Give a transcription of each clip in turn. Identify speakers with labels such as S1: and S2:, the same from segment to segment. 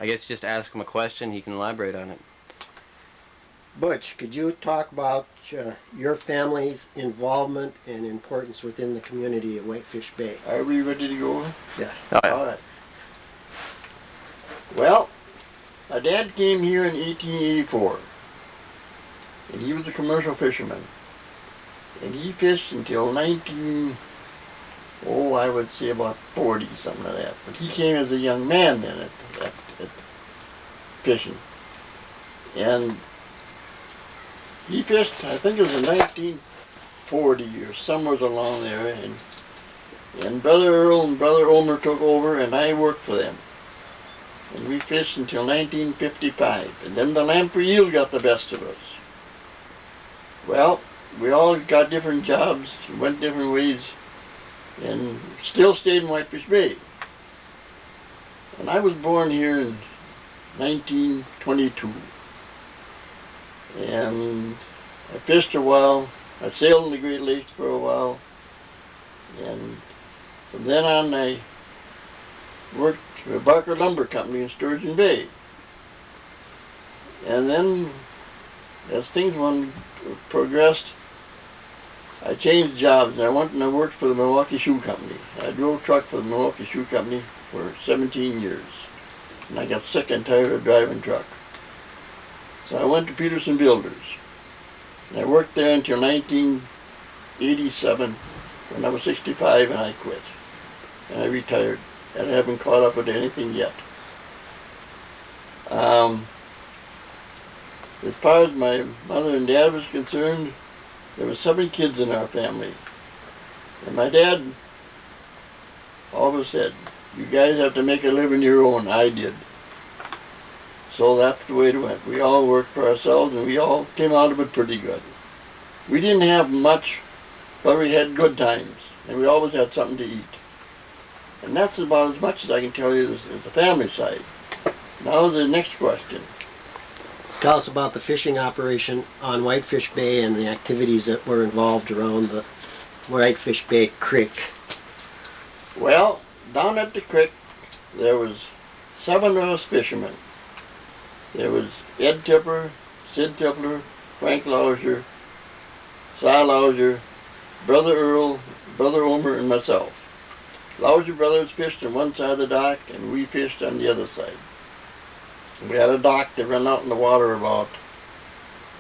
S1: I guess just ask him a question, he can elaborate on it.
S2: Butch, could you talk about your family's involvement and importance within the community of Whitefish Bay?
S3: Are we ready to go?
S2: Yeah.
S1: Oh, yeah.
S3: All right. Well, my dad came here in 1884, and he was a commercial fisherman. And he fished until I would say about 40, something like that. But he came as a young man then at fishing. And he fished, I think it was in 1940 or somewhere along there, and Brother Earl and Brother Omer took over, and I worked for them. And we fished until 1955, and then the lamprey eel got the best of us. Well, we all got different jobs, went different ways, and still stayed in Whitefish Bay. And I was born here in 1922. And I fished a while. I sailed in the Great Lakes for a while. And from then on I worked for a Barker Lumber Company in Sturgeon Bay. And then as things progressed, I changed jobs and I went and I worked for the Milwaukee Shoe Company. I drove truck for the Milwaukee Shoe Company for 17 years. And I got sick and tired of driving truck. So I went to Peterson Builders. And I worked there until 1987 when I was 65 and I quit. And I retired. And I haven't caught up with anything yet. As far as my mother and dad was concerned, there were 7 kids in our family. And my dad always said, you guys have to make a living your own. I did. So that's the way it went. We all worked for ourselves and we all came out of it pretty good. We didn't have much, but we had good times. And we always had something to eat. And that's about as much as I can tell you as the family side. Now the next question.
S2: Tell us about the fishing operation on Whitefish Bay and the activities that were involved around the Whitefish Bay Creek.
S3: Well, down at the creek, there was 7 of us fishermen. There was Ed Tipler, Sid Tipler, Frank Lauser, Si Lauser, Brother Earl, Brother Omer, and myself. Lauser brothers fished on one side of the dock, and we fished on the other side. We had a dock that ran out in the water about,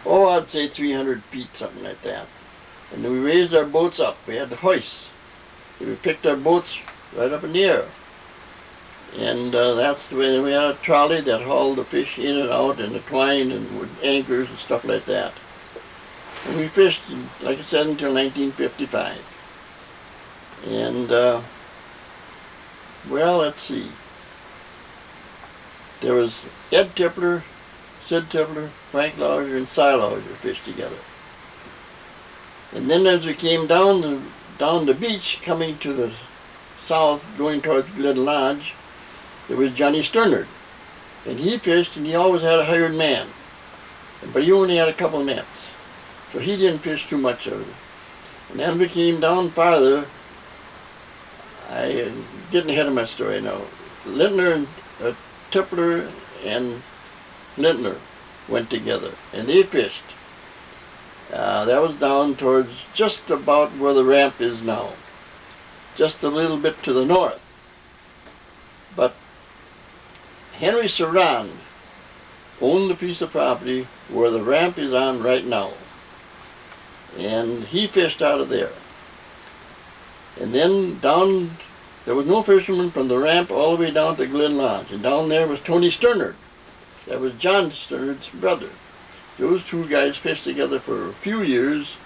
S3: I'd say 300 feet, something like that. And then we raised our boats up. We had the hoists. We picked our boats right up in the air. And that's the way. Then we had a trolley that hauled the fish in and out, and the twine and with anchors and stuff like that. And we fished, like I said, until 1955. And, well, let's see. There was Ed Tipler, Sid Tipler, Frank Lauser, and Si Lauser fished together. And then as we came down the beach, coming to the south, going towards Glen Lodge, there was Johnny Sternard. And he fished, and he always had a hired man. But he only had a couple nets. So he didn't fish too much of it. And as we came down farther, I'm getting ahead of my story now. Tipler and Lintner went together, and they fished. That was down towards just about where the ramp is now, just a little bit to the north. But Henry Saran owned the piece of property where the ramp is on right now, and he fished out of there. And then down, there was no fisherman from the ramp all the way down to Glen Lodge. And down there was Tony Sternard. That was John Sternard's brother. Those 2 guys fished together for a few years,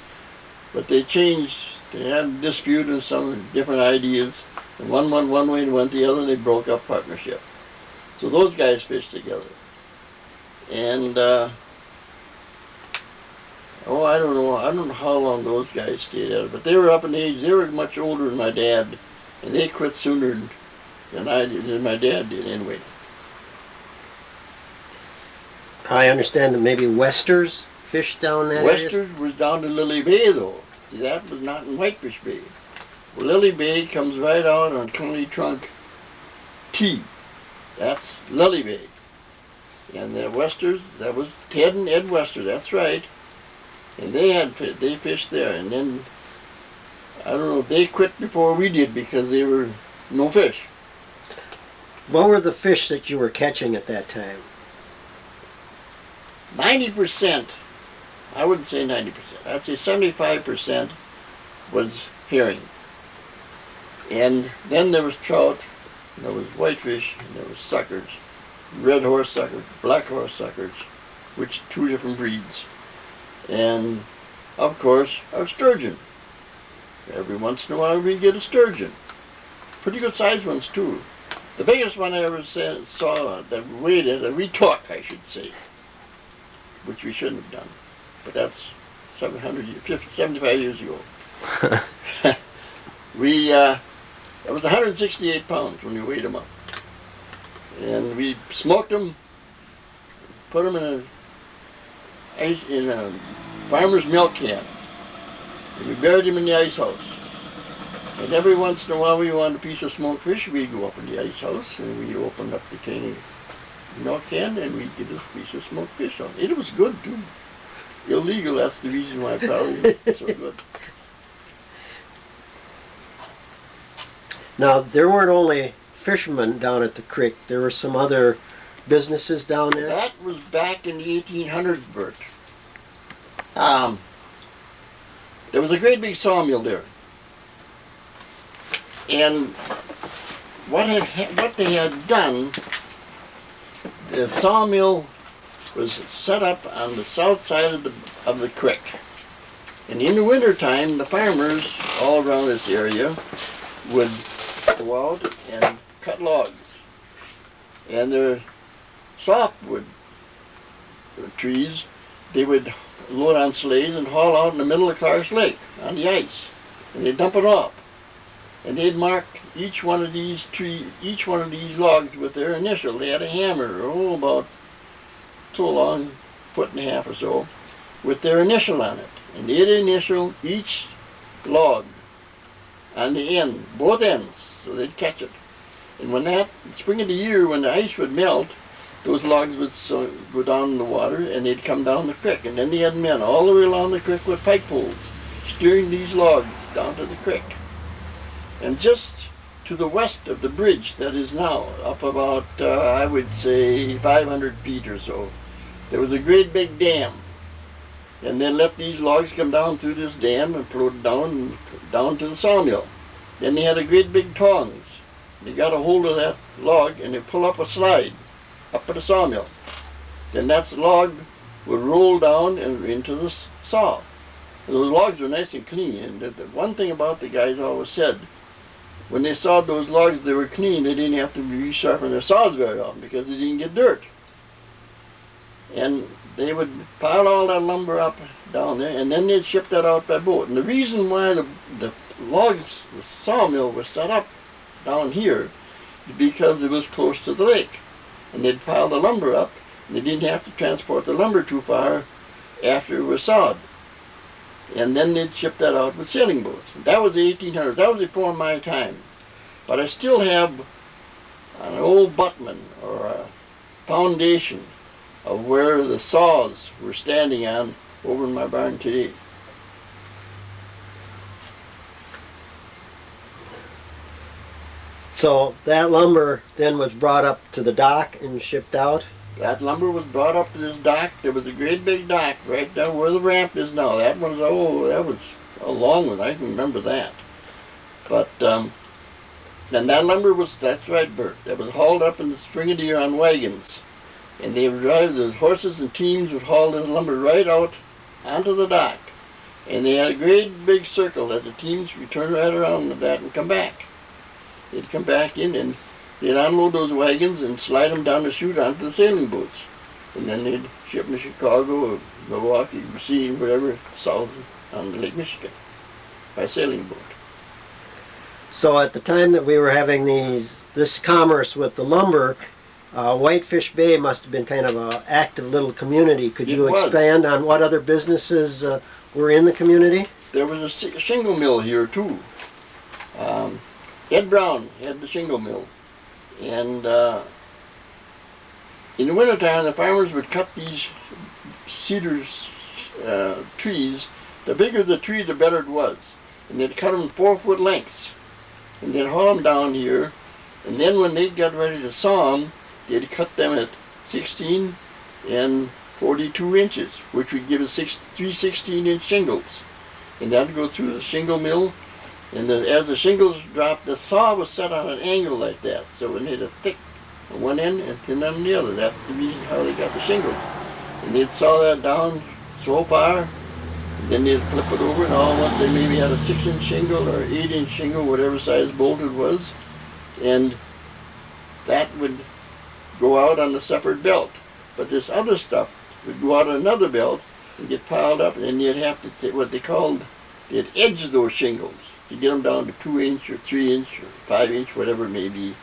S3: but they changed. They had a dispute and some different ideas. And one went one way and went the other, and they broke up partnership. So those guys fished together. And, I don't know how long those guys stayed at it, but they were up in age. They were much older than my dad. And they quit sooner than my dad did anyway.
S2: I understand that maybe Westers fished down that area?
S3: Westers was down to Lily Bay though. See, that was not in Whitefish Bay. Well, Lily Bay comes right out on County Trunk T. That's Lily Bay. And the Westers, that was Ted and Ed Wester, that's right. And they fished there. And then, I don't know, they quit before we did because they were no fish.
S2: What were the fish that you were catching at that time?
S3: 90%, I wouldn't say 90%, I'd say 75% was herring. And then there was trout, and there was whitefish, and there was suckers. Red horse suckers, black horse suckers, which two different breeds. And of course, our sturgeon. Every once in a while we get a sturgeon. Pretty good sized ones too. The biggest one I ever saw that we took, I should say, which we shouldn't have done, but that's 75 years ago. It was 168 pounds when we weighed them up. And we smoked them, put them in a farmer's milk can, and we buried them in the ice house. And every once in a while we wanted a piece of smoked fish, we'd go up in the ice house and we opened up the milk can and we'd get a piece of smoked fish on it. It was good too. Illegal, that's the reason why probably it's so good.
S2: Now, there weren't only fishermen down at the creek, there were some other businesses down there?
S3: That was back in the 1800s, Bert. There was a great big sawmill there. And what they had done, the sawmill was set up on the south side of the creek. And in the wintertime, the farmers all around this area would go out and cut logs. And their softwood trees, they would load on sleighs and haul out in the middle of Clark's Lake on the ice. And they'd dump it off. And they'd mark each one of these logs with their initial. They had a hammer, about so long, 1.5 feet or so, with their initial on it. And they'd initial each log on the end, both ends, so they'd catch it. And when that spring of the year, when the ice would melt, those logs would go down in the water and they'd come down the creek. And then they had men all the way along the creek with pike poles, steering these logs down to the creek. And just to the west of the bridge that is now, up about, I would say, 500 feet or so, there was a great big dam. And they let these logs come down through this dam and float down to the sawmill. Then they had a great big tongs. They got a hold of that log and they pull up a slide up at the sawmill. Then that log would roll down and into the saw. And those logs were nice and clean. And the one thing about the guys always said, when they sawed those logs, they were clean. They didn't have to resharpen their saws very often because they didn't get dirt. And they would pile all that lumber up down there, and then they'd ship that out by boat. And the reason why the logs, the sawmill was set up down here is because it was close to the lake. And they'd pile the lumber up, and they didn't have to transport the lumber too far after it was sawed. And then they'd ship that out with sailing boats. And that was the 1800s. That was before my time. But I still have an old butman or a foundation of where the saws were standing on over in my barn today.
S2: So that lumber then was brought up to the dock and shipped out?
S3: That lumber was brought up to this dock. There was a great big dock right down where the ramp is now. That was a long one. I can remember that. But then that lumber was, that's right, Bert, that was hauled up in the spring of the year on wagons. And they would drive, the horses and teams would haul this lumber right out onto the dock. And they had a great big circle that the teams would turn right around with that and come back. They'd come back in and they'd unload those wagons and slide them down the chute onto the sailing boats. And then they'd ship them to Chicago or Milwaukee, Racine, whatever, south on Lake Michigan by sailing boat.
S2: So at the time that we were having this commerce with the lumber, Whitefish Bay must have been kind of an active little community. Could you expand on what other businesses were in the community?
S3: There was a shingle mill here too. Ed Brown had the shingle mill. And in the wintertime, the farmers would cut these cedar trees. The bigger the tree, the better it was. And they'd cut them 4-foot lengths. And they'd haul them down here. And then when they got ready to saw them, they'd cut them at 16 and 42 inches, which would give us 3 16-inch shingles. And that'd go through the shingle mill. And as the shingles dropped, the saw was set on an angle like that. So it made a thick on one end and thin on the other. That's the reason how they got the shingles. And they'd saw that down so far, and then they'd flip it over, and all once they maybe had a 6-inch shingle or 8-inch shingle, whatever size bolt it was, and that would go out on a separate belt. But this other stuff would go out on another belt and get piled up, and then you'd have to take what they called, they'd edge those shingles to get them down to 2-inch or 3-inch or 5-inch, whatever it may be.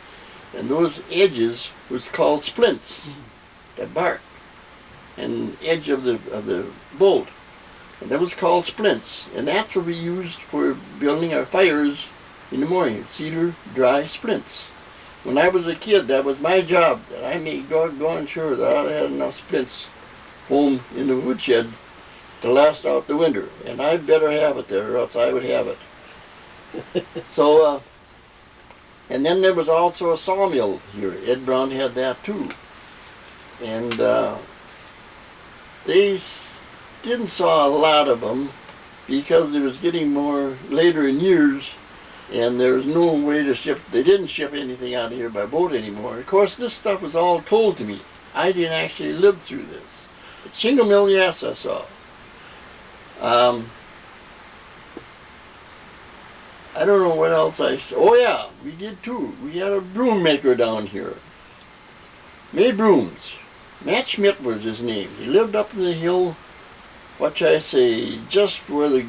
S3: And those edges was called splints, that bark, and edge of the bolt. And that was called splints. And that's what we used for building our fires in the morning, cedar dry splints. When I was a kid, that was my job, that I made doggone sure that I had enough splints home in the woodshed to last out the winter. And I'd better have it there, or else I would have it. So, and then there was also a sawmill here. Ed Brown had that too. And they didn't saw a lot of them because it was getting more later in years, and there was no way to ship. They didn't ship anything out of here by boat anymore. Of course, this stuff was all told to me. I didn't actually live through this. But shingle mill, yes, I saw. I don't know what else oh yeah, we did too. We had a broom maker down here. Made brooms. Matt Schmidt was his name. He lived up in the hill, what shall I say, just where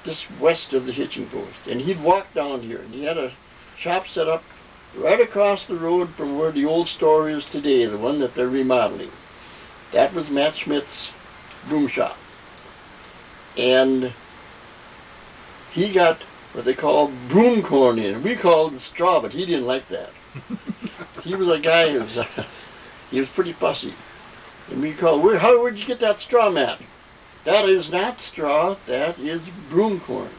S3: just west of the hitching post. And he'd walk down here, and he had a shop set up right across the road from where the old store is today, the one that they're remodeling. That was Matt Schmidt's broom shop. And he got what they call broom corn in. We called it straw, but he didn't like that. He was a guy who was, he was pretty fussy. And we called, where'd you get that straw, Matt? That is not straw, that is broom corn.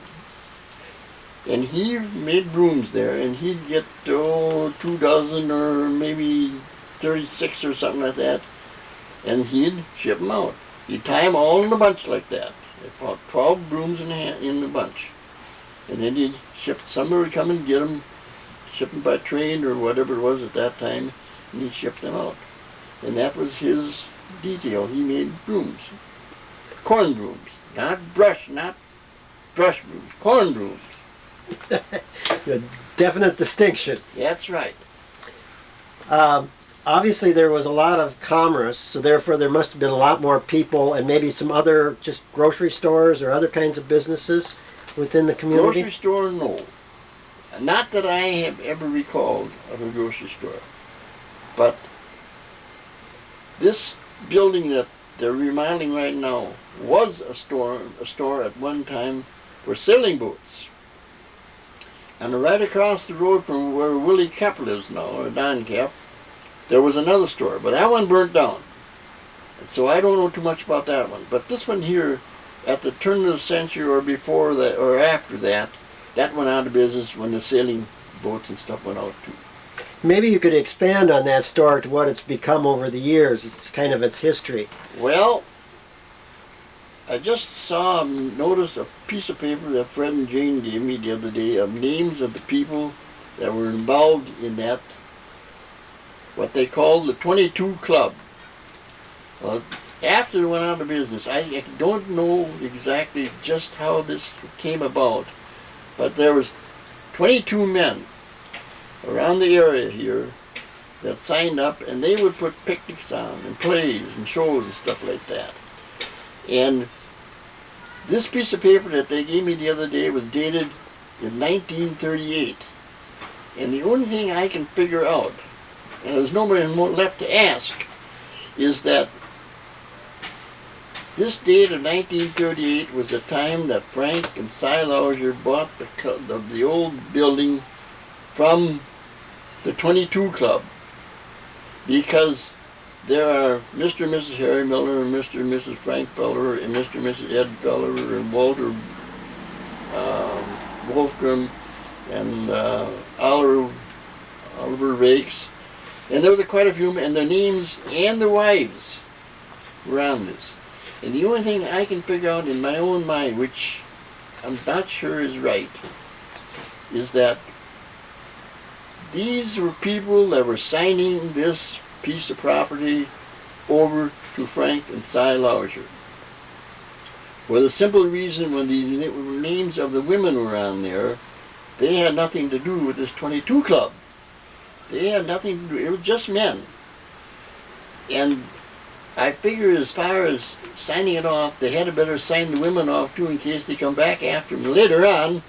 S3: And he made brooms there, and he'd get 2 dozen or maybe 36 or something like that, and he'd ship them out. He'd tie them all in a bunch like that. About 12 brooms in a bunch. And then he'd ship, somebody would come and get them, ship them by train or whatever it was at that time, and he'd ship them out. And that was his detail. He made brooms. Corn brooms. Not brush brooms. Corn brooms.
S2: A definite distinction.
S3: That's right.
S2: Obviously there was a lot of commerce, so therefore there must have been a lot more people and maybe some other just grocery stores or other kinds of businesses within the community?
S3: Grocery store, no. Not that I have ever recalled of a grocery store. But this building that they're remodeling right now was a store at one time for sailing boats. And right across the road from where Willie Cap lives now, or Don Cap, there was another store, but that one burnt down. And so I don't know too much about that one. But this one here, at the turn of the century or before that or after that, that went out of business when the sailing boats and stuff went out too.
S2: Maybe you could expand on that store to what it's become over the years. It's kind of its history.
S3: Well, I just noticed a piece of paper that Fred and Jane gave me the other day of names of the people that were involved in that, what they called the 22 Club. Well, after it went out of business, I don't know exactly just how this came about, but there was 22 men around the area here that signed up, and they would put picnics on and plays and shows and stuff like that. And this piece of paper that they gave me the other day was dated in 1938. And the only thing I can figure out, and there's nobody more left to ask, is that this date of 1938 was the time that Frank and Cy Lausier bought the old building from the 22 Club. because there are Mr. and Mrs. Harry Miller and Mr. and Mrs. Frank Feller and Mr. and Mrs. Ed Feller and Walter Wolfgram and Oliver Rakes. And there was quite a few, and their names and their wives were on this. And the only thing I can figure out in my own mind, which I'm not sure is right, is that these were people that were signing this piece of property over to Frank and Cy Lauscher. For the simple reason, when these names of the women were on there, they had nothing to do with this 22 club. They had nothing to do, it was just men. And I figure as far as signing it off, they had to better sign the women off too in case they come back after them later on.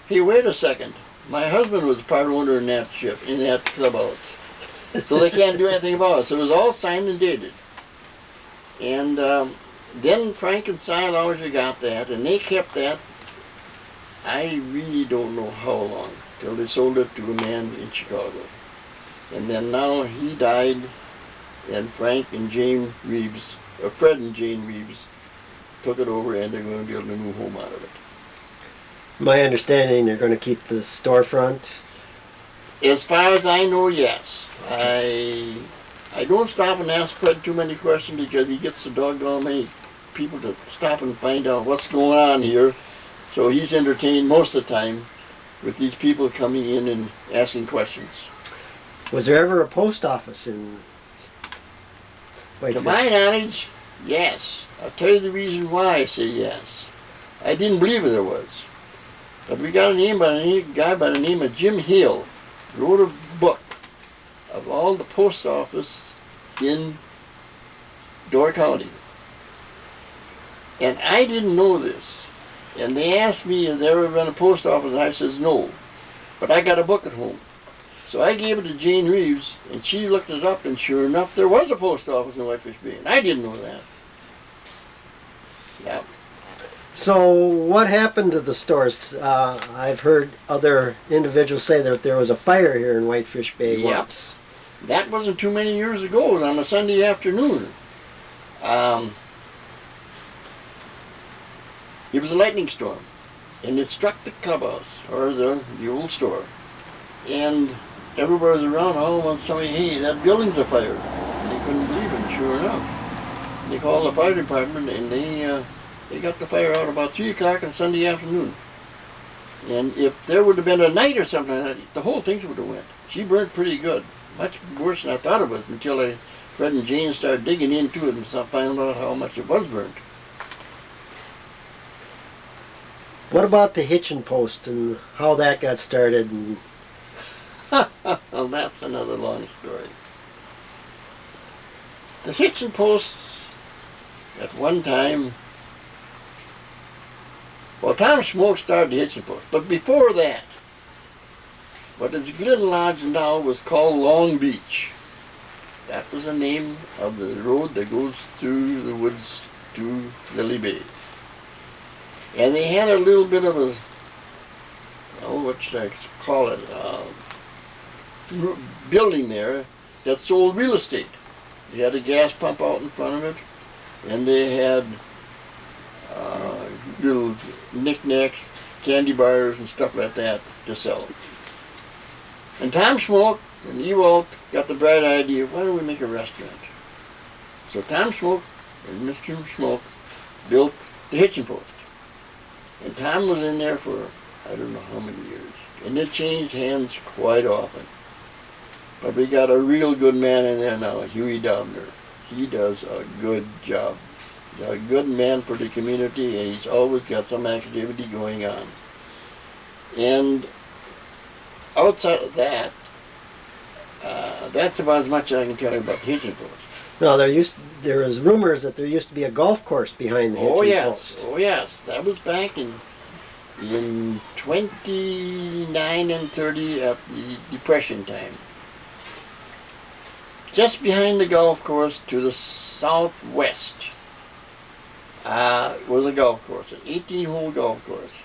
S3: Hey, wait a second. My husband was part owner in that ship, in that clubhouse. So they can't do anything about it. So it was all signed and dated. And then Frank and Cy Lauscher got that, and they kept that, I really don't know how long, till they sold it to a man in Chicago. And then now he died, and Frank and Jane Reeves, or Fred and Jane Reeves, took it over, and they're going to build a new home out of it.
S2: My understanding, they're going to keep the storefront.
S3: As far as I know, yes. I don't stop and ask Fred too many questions because he gets so doggone many people to stop and find out what's going on here. So he's entertained most of the time with these people coming in and asking questions.
S2: Was there ever a post office in Whitefish?
S3: To my knowledge, yes. I'll tell you the reason why I say yes. I didn't believe there was. But we got a guy by the name of Jim Hale, wrote a book of all the post office in Door County. And I didn't know this. And they asked me if there ever been a post office, and I says no. But I got a book at home. So I gave it to Jane Reeves, and she looked it up, and sure enough, there was a post office in Whitefish Bay. And I didn't know that. Yeah.
S2: So what happened to the stores? I've heard other individuals say that there was a fire here in Whitefish Bay once.
S3: That wasn't too many years ago. It was on a Sunday afternoon. It was a lightning storm, and it struck the clubhouse, or the old store. And everybody was around, all of a sudden somebody, hey, that building's afire. And they couldn't believe it, sure enough. They called the fire department, and they got the fire out about 3 o'clock on Sunday afternoon. And if there would have been a night or something like that, the whole thing would have went. She burnt pretty good, much worse than I thought it was, until Fred and Jane started digging into it and finding out how much it was burnt.
S2: What about the hitching post and how that got started? And
S3: well, that's another long story. The hitching posts, at one time, well, Tom Smoke started the hitching post, but before that, what is Glidden Lodge now was called Long Beach. That was the name of the road that goes through the woods to Lily Bay. And they had a little bit of a, oh, what should I call it, building there that sold real estate. They had a gas pump out in front of it, and they had little knickknacks, candy bars, and stuff like that to sell. And Tom Smoke and Ewald got the bright idea, why don't we make a restaurant? So Tom Smoke and Mr. Smoke built the hitching post. And Tom was in there for, I don't know how many years. And it changed hands quite often. But we got a real good man in there now, Huey Dobner. He does a good job. He's a good man for the community, and he's always got some activity going on. And outside of that, that's about as much as I can tell you about the hitching post.
S2: no, there was rumors that there used to be a golf course behind the hitching post.
S3: Oh yes, that was back in 29 and 30 at the Depression time. Just behind the golf course to the southwest was a golf course, an 18-hole golf course.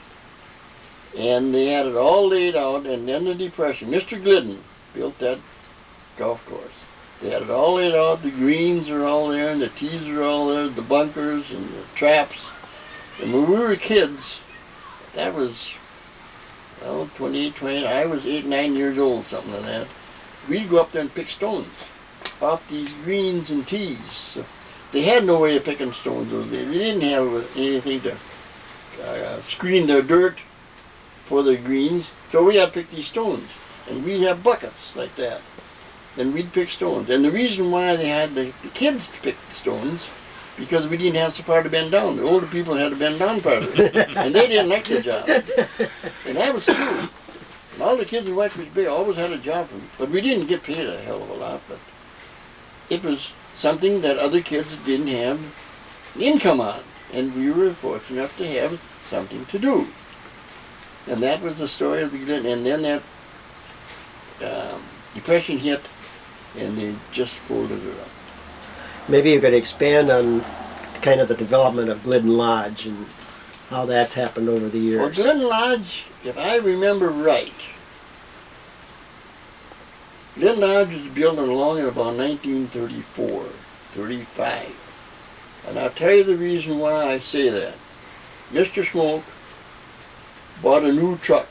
S3: And they had it all laid out, and then the Depression, Mr. Glidden built that golf course. They had it all laid out. The greens are all there, and the tees are all there, the bunkers and the traps. And when we were kids, that was, well, 20, I was 8, 9 years old, something like that. We'd go up there and pick stones off these greens and tees. So they had no way of picking stones those days. They didn't have anything to screen their dirt for the greens, so we had to pick these stones. And we'd have buckets like that. And we'd pick stones. And the reason why they had the kids to pick the stones, because we didn't have so far to bend down. The older people had to bend down farther. And they didn't like the job. And that was true. And all the kids in Whitefish Bay always had a job from it. But we didn't get paid a hell of a lot. But it was something that other kids didn't have income on. And we were fortunate enough to have something to do. And that was the story of the beginning. And then that Depression hit, and they just folded it up.
S2: Maybe you could expand on kind of the development of Glidden Lodge and how that's happened over the years.
S3: Well, Glidden Lodge, if I remember right, Glidden Lodge was built along in about 1934, 35. And I'll tell you the reason why I say that. Mr. Smoke bought a new truck,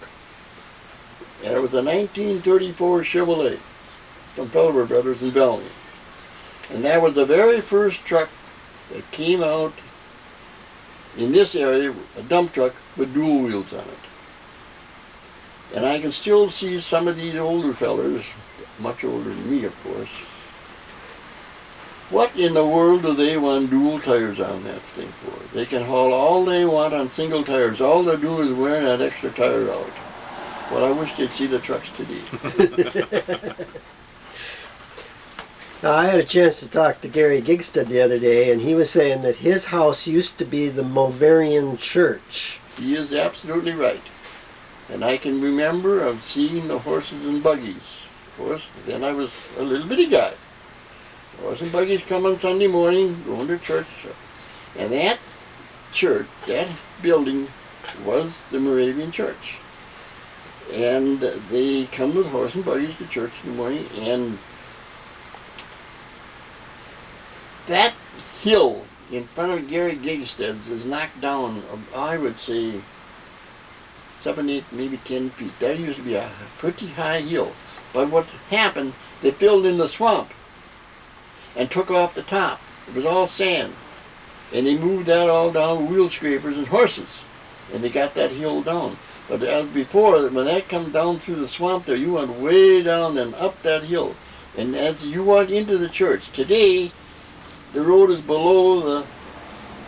S3: and it was a 1934 Chevrolet from Felber Brothers in Bellamy. And that was the very first truck that came out in this area, a dump truck with dual wheels on it. And I can still see some of these older fellers, much older than me of course, what in the world do they want dual tires on that thing for? They can haul all they want on single tires. All they're doing is wearing that extra tire out. Well, I wish they'd see the trucks today.
S2: Now, I had a chance to talk to Gary Gigstad the other day, and he was saying that his house used to be the Moravian church.
S3: He is absolutely right. And I can remember of seeing the horses and buggies. Of course, then I was a little bitty guy. Horse and buggies come on Sunday morning, going to church. And that church, that building, was the Moravian church. And they come with horse and buggies to church in the morning, and that hill in front of Gary Gigstad's is knocked down, I would say, 7, 8, maybe 10 feet. That used to be a pretty high hill. But what happened, they filled in the swamp and took off the top. It was all sand. And they moved that all down with wheel scrapers and horses. And they got that hill down. But as before, when that come down through the swamp there, you went way down and up that hill. And as you walk into the church, today, the road is below the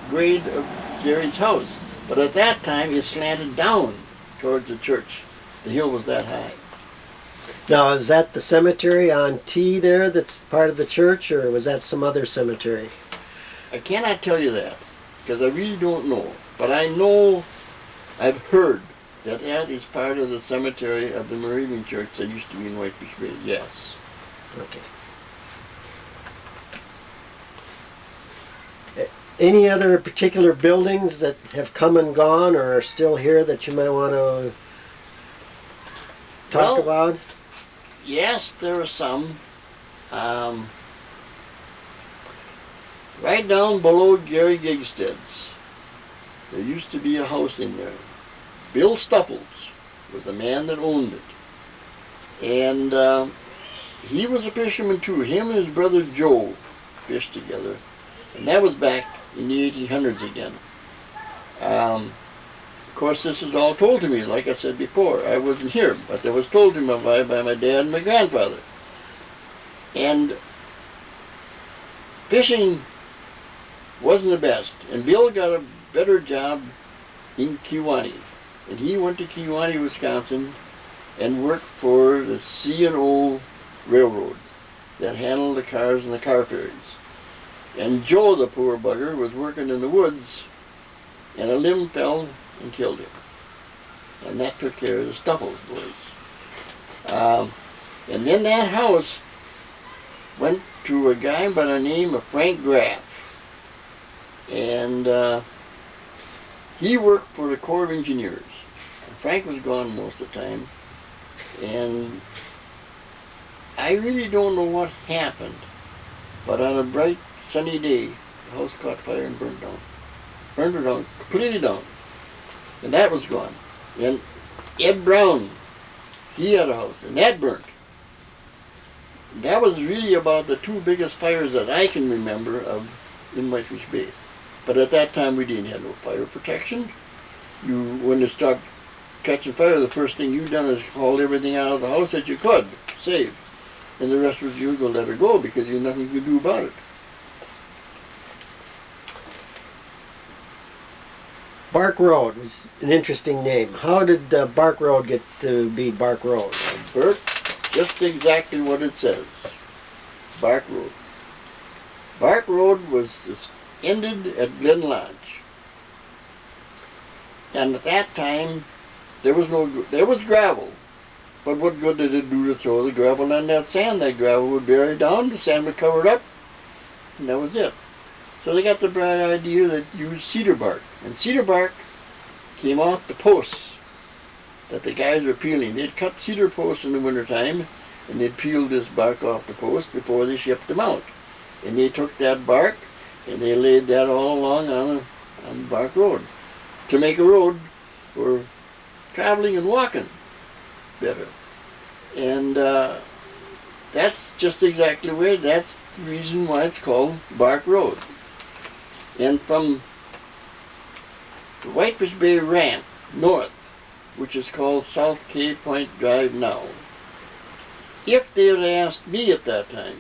S3: grade of Gary's house. But at that time, it slanted down towards the church. The hill was that high.
S2: Now, is that the cemetery on T there that's part of the church, or was that some other cemetery?
S3: I cannot tell you that, because I really don't know. But I know, I've heard, that that is part of the cemetery of the Moravian church that used to be in Whitefish Bay, yes.
S2: Okay. Any other particular buildings that have come and gone or are still here that you might want to talk about?
S3: Yes, there are some. Right down below Gary Gigstad's, there used to be a house in there. Bill Stuffles was the man that owned it. And he was a fisherman too. Him and his brother Joe fished together. And that was back in the 1800s again. Of course, this was all told to me, like I said before. I wasn't here, but it was told to me by my dad and my grandfather. And fishing wasn't the best. And Bill got a better job in Kewanee. And he went to Kewanee, Wisconsin, and worked for the C&O Railroad that handled the cars and the car ferries. And Joe, the poor bugger, was working in the woods, and a limb fell and killed him. And that took care of the Stuffles boys. And then that house went to a guy by the name of Frank Graff. And he worked for the Corps of Engineers. And Frank was gone most of the time. And I really don't know what happened, but on a bright sunny day, the house caught fire and burned down. Burned her down, completely down. And that was gone. And Ed Brown, he had a house, and that burnt. That was really about the two biggest fires that I can remember of in Whitefish Bay. But at that time we didn't have no fire protection. When it started catching fire, the first thing you done is haul everything out of the house that you could save. And the rest was you go let her go because you had nothing you could do about it.
S2: Bark Road was an interesting name. How did Bark Road get to be Bark Road?
S3: Bert, just exactly what it says. Bark Road. Bark Road was ended at Glen Lodge. And at that time, there was gravel. But what good did it do to throw the gravel on that sand? That gravel would bury down, the sand would cover it up, and that was it. So they got the bright idea that use cedar bark. And cedar bark came off the posts that the guys were peeling. They'd cut cedar posts in the wintertime, and they'd peel this bark off the post before they shipped them out. And they took that bark, and they laid that all along on Bark Road to make a road for traveling and walking better. And that's just exactly where, that's the reason why it's called Bark Road. And from the Whitefish Bay ramp north, which is called South Cave Point Drive now, if they had asked me at that time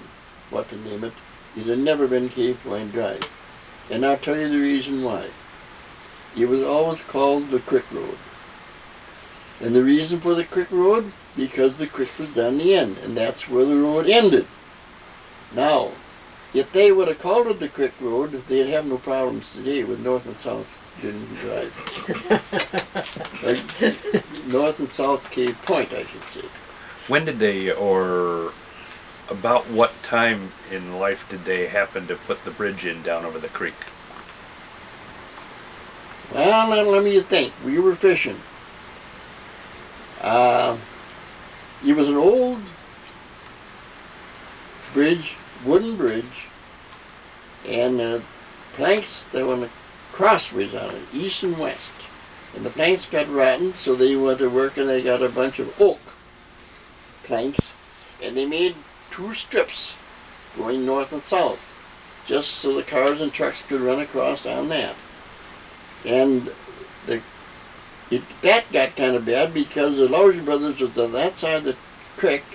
S3: what to name it, it had never been Cave Point Drive. And I'll tell you the reason why. It was always called the Creek Road. And the reason for the Creek Road? Because the creek was down the end, and that's where the road ended. Now, if they would have called it the Creek Road, they'd have no problems today with North and South Didn't Drive. Like North and South Cave Point, I should say.
S4: When did they, or about what time in life did they happen to put the bridge in down over the creek?
S3: Well, now let me think. We were fishing. It was an old bridge, wooden bridge, and the planks, there were crossways on it, east and west. And the planks got rotten, so they went to work and they got a bunch of oak planks, and they made two strips going north and south, just so the cars and trucks could run across on that. And that got kind of bad because the Lowry brothers was on that side of the creek,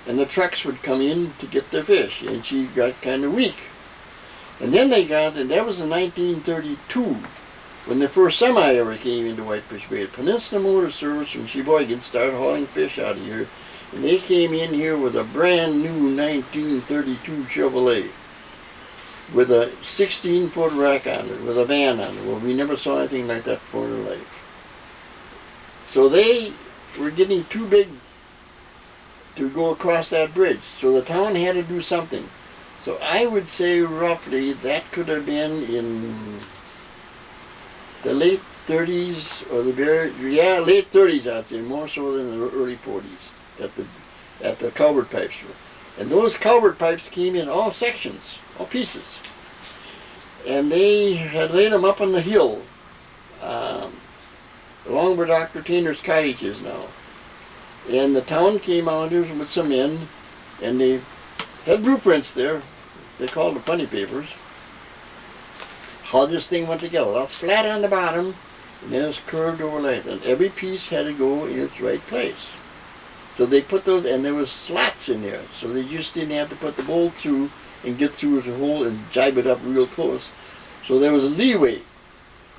S3: and the trucks would come in to get their fish, and she got kind of weak. And then they got, and that was in 1932, when the first semi ever came into Whitefish Bay. Peninsula Motor Service from Sheboygan started hauling fish out of here, and they came in here with a brand new 1932 Chevrolet with a 16-foot rack on it, with a van on it. Well, we never saw anything like that before in our life. So they were getting too big to go across that bridge, so the town had to do something. So I would say roughly that could have been in the late 30s or late 30s, I'd say, more so than the early 40s at the culvert pipes. And those culvert pipes came in all sections, all pieces. And they had laid them up on the hill, along where Dr. Tainer's cottage is now. And the town came out here with some men, and they had blueprints there. They called the funny papers. How this thing went together. That's flat on the bottom, and then it's curved over like that. And every piece had to go in its right place. So they put those, and there was slots in there, so they just didn't have to put the bolt through and get through the hole and jibe it up real close. So there was a leeway,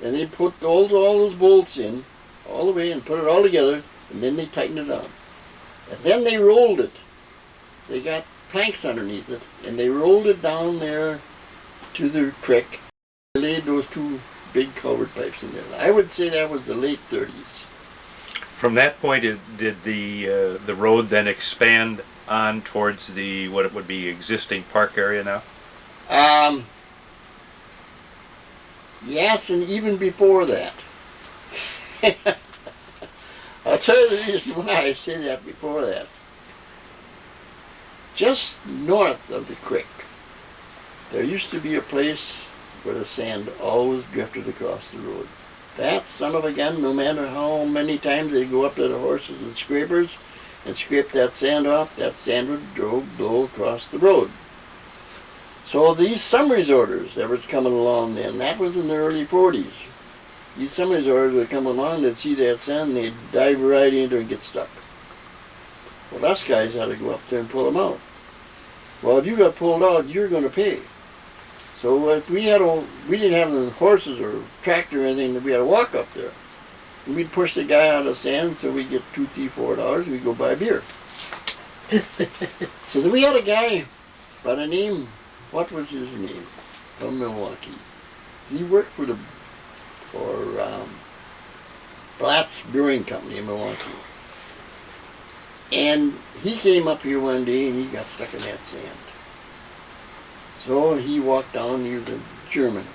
S3: and they put all those bolts in, all the way, and put it all together, and then they tightened it down. And then they rolled it. They got planks underneath it, and they rolled it down there to the creek. They laid those two big culvert pipes in there. I would say that was the late 30s.
S4: From that point, did the road then expand on towards the what it would be existing park area now?
S3: Yes, and even before that. I'll tell you the reason why I say that before that. just north of the creek, there used to be a place where the sand always drifted across the road. That son of a gun, no matter how many times they go up to the horses and scrapers and scrape that sand off, that sand would blow across the road. So these summer resorters that was coming along then, that was in the early 40s. These summer resorters would come along, they'd see that sand, and they'd dive right into it and get stuck. Well, us guys had to go up there and pull them out. Well, if you got pulled out, you're going to pay. So if we didn't have the horses or tractor or anything, we had to walk up there. And we'd push the guy out of the sand so we'd get $2, $3, $4, and we'd go buy beer. So then we had a guy by the name, what was his name, from Milwaukee. He worked for Blatt's Brewing Company in Milwaukee. And he came up here one day and he got stuck in that sand. So he walked down, he was a German,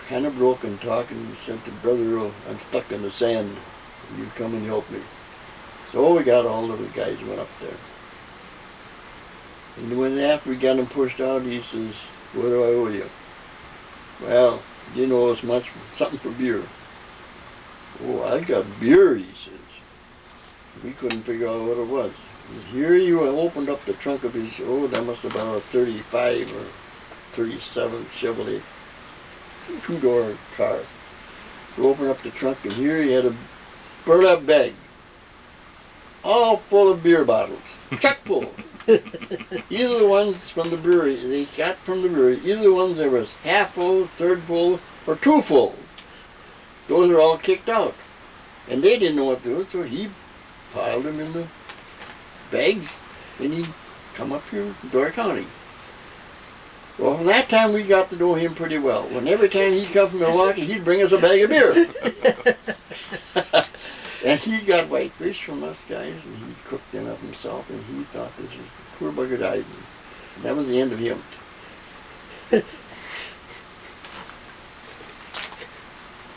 S3: kind of broken talking. He said to Brother, I'm stuck in the sand, you come and help me. So we got all of the guys went up there. And when after we got him pushed out, he says, what do I owe you? Well, you didn't owe us much, something for beer. Oh, I got beer, he says. We couldn't figure out what it was. Here you opened up the trunk of his, that must have been a 35 or 37 Chevrolet two-door car. You opened up the trunk and here he had a burlap bag, all full of beer bottles, chock full. Either the ones from the brewery, they got from the brewery, either the ones that was half full, third full, or two full. Those are all kicked out. And they didn't know what to do, so he piled them in the bags, and he'd come up here to Door County. Well, from that time we got to know him pretty well. When every time he'd come from Milwaukee, he'd bring us a bag of beer. And he got whitefish from us guys, and he cooked them up himself, and he thought this was the poor bugger died. And that was the end of him.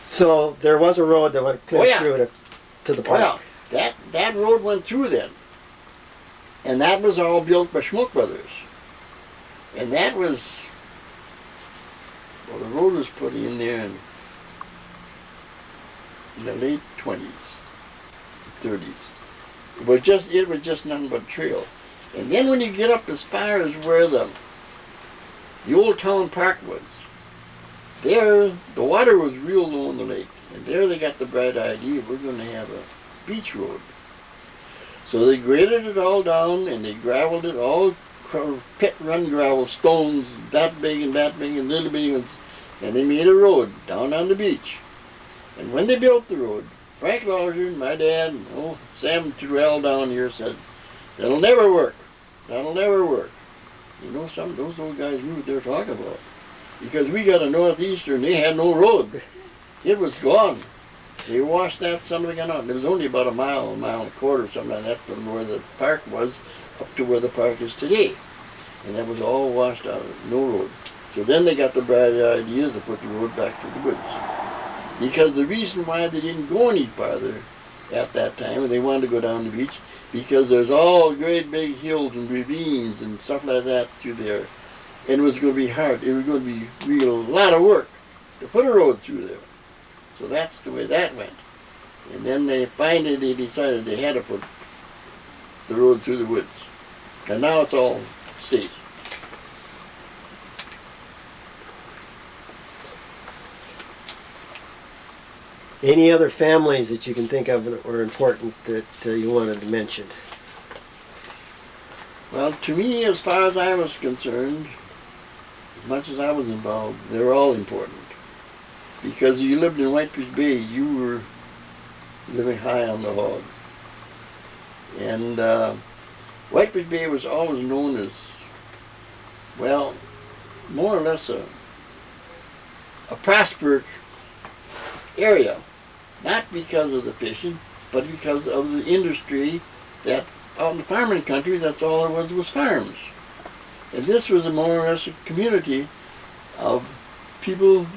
S2: So there was a road that went clear through to the park.
S3: Well, that road went through then. And that was all built by Schmuck Brothers. And that was, well, the road was put in there in the late 20s, 30s. It was just nothing but trail. And then when you get up as far as where the old town park was, there the water was real low in the lake. And there they got the bright idea, we're going to have a beach road. So they graded it all down and they gravelled it, all pit run gravel, stones that big and little bitty ones, and they made a road down on the beach. And when they built the road, Frank Larger, my dad, and Sam Terrell down here said, that'll never work. That'll never work. You know, some of those old guys knew what they were talking about. Because we got a northeastern, they had no road. It was gone. They washed that son of a gun out. It was only about a mile and a quarter, something like that, from where the park was up to where the park is today. And that was all washed out, no road. So then they got the bright idea to put the road back to the woods. Because the reason why they didn't go any farther at that time, and they wanted to go down the beach, because there's all great big hills and ravines and stuff like that through there. And it was going to be hard. It was going to be a lot of work to put a road through there. So that's the way that went. And then they decided they had to put the road through the woods. And now it's all state.
S2: Any other families that you can think of that were important that you wanted to mention?
S3: Well, to me, as far as I was concerned, as much as I was involved, they were all important. Because if you lived in Whitefish Bay, you were living high on the hog. And Whitefish Bay was always known as, well, more or less a prosperous area. Not because of the fishing, but because of the industry that out in the farming country, that's all there was farms. And this was a more or less a community of people